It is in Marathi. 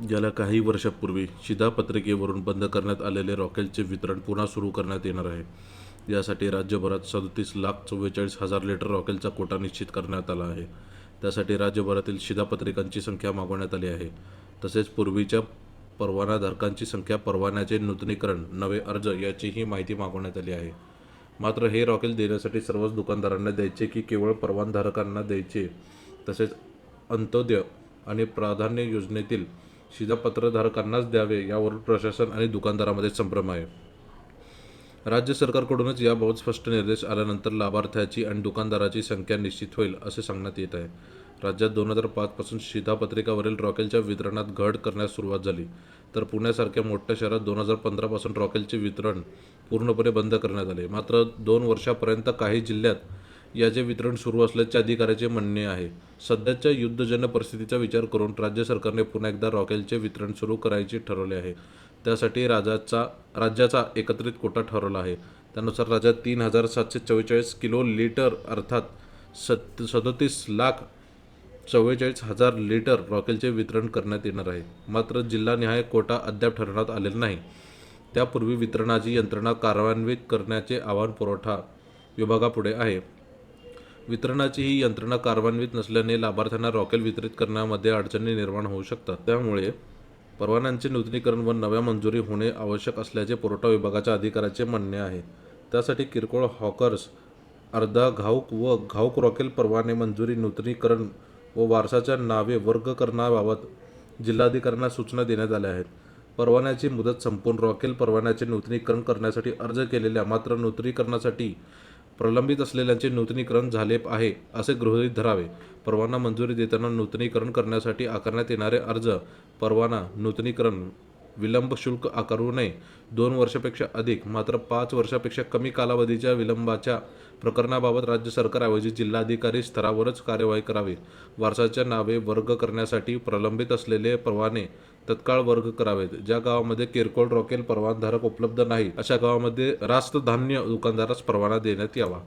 गेल्या काही वर्षांपूर्वी शिधापत्रिकेवरून बंद करण्यात आलेले रॉकेलचे वितरण पुन्हा सुरू करण्यात येणार आहे. यासाठी राज्यभरात 37,44,000 लिटर रॉकेलचा कोटा निश्चित करण्यात आला आहे. त्यासाठी राज्यभरातील शिधापत्रिकांची संख्या मागवण्यात आली आहे. तसेच पूर्वीच्या परवानाधारकांची संख्या, परवान्याचे नूतनीकरण, नवे अर्ज याचीही माहिती मागवण्यात आली आहे. मात्र हे रॉकेल देण्यासाठी सर्वच दुकानदारांना द्यायचे की केवळ परवानाधारकांना द्यायचे, तसेच अंत्योदय आणि प्राधान्य योजनेतील शिधापत्रधारकांनाच द्यावे यावरून प्रशासन आणि दुकानदारांमध्ये संभ्रम आहे. राज्य सरकारकडूनच याबाबत स्पष्ट निर्देश आल्यानंतर लाभार्थ्याची आणि दुकानदाराची संख्या निश्चित होईल असे सांगण्यात येत आहे. राज्यात 2005 पासून शिधापत्रिकावरील रॉकेलच्या वितरणात घट करण्यास सुरुवात झाली, तर पुण्यासारख्या मोठ्या शहरात 2015 पासून रॉकेलचे वितरण पूर्णपणे बंद करण्यात आले. मात्र 2 वर्षांपर्यंत काही जिल्ह्यात याचे वितरण सुरू असल्याचे अधिकाऱ्याचे म्हणणे आहे. सध्याच्या युद्धजन्य परिस्थितीचा विचार करून राज्य सरकारने पुन्हा एकदा रॉकेलचे वितरण सुरू करायचे ठरवले आहे. त्यासाठी राज्याचा एकत्रित कोटा ठरवला आहे. त्यानुसार राज्यात 3,744 किलो लिटर अर्थात 37,44,000 लिटर रॉकेलचे वितरण करण्यात येणार आहे. मात्र जिल्हानिहाय कोटा अद्याप ठरवण्यात आलेला नाही. त्यापूर्वी वितरणाची यंत्रणा कार्यान्वित करण्याचे आव्हान पुरवठा विभागापुढे आहे. वितरणाची ही यंत्रणा कार्यान्वित नसल्याने लाभार्थ्यांना रॉकेल वितरित करण्यामध्ये अडचणी निर्माण होऊ शकतात. त्यामुळे परवान्यांचे नूतनीकरण व नव्या मंजुरी होणे आवश्यक असल्याचे पुरवठा विभागाच्या अधिकाऱ्याचे म्हणणे आहे. त्यासाठी किरकोळ हॉकर्स, अर्धा घाऊक व घाऊक रॉकेल परवाने मंजुरी, नूतनीकरण व वारसाच्या नावे वर्गीकरणाबाबत जिल्हाधिकाऱ्यांना सूचना देण्यात आल्या आहेत. परवान्याची मुदत संपून रॉकेल परवान्याचे नूतनीकरण करण्यासाठी अर्ज केलेल्या, मात्र नूतनीकरणासाठी प्रलंबित असलेल्यांचे नूतनीकरण झाले आहे असे गृहीत धरावे. परवाना मंजुरी देताना नूतनीकरण करण्यासाठी आकारण्यात येणारे अर्ज, परवाना, नूतनीकरण विलंब शुल्क आकारू नये. 2 वर्षापेक्षा अधिक मात्र 5 वर्षापेक्षा कमी कालावधीच्या विलंबाच्या प्रकरणाबाबत राज्य सरकारऐवजी जिल्हाधिकारी स्तरावरच कार्यवाही करावी. वारसाच्या नावे वर्ग करण्यासाठी प्रलंबित असलेले परवाने तत्काळ वर्ग करावेत. ज्या गावामध्ये किरकोळ रॉकेल परवानाधारक उपलब्ध नाही अशा गावामध्ये रास्त धान्य दुकानदारास परवाना देण्यात यावा.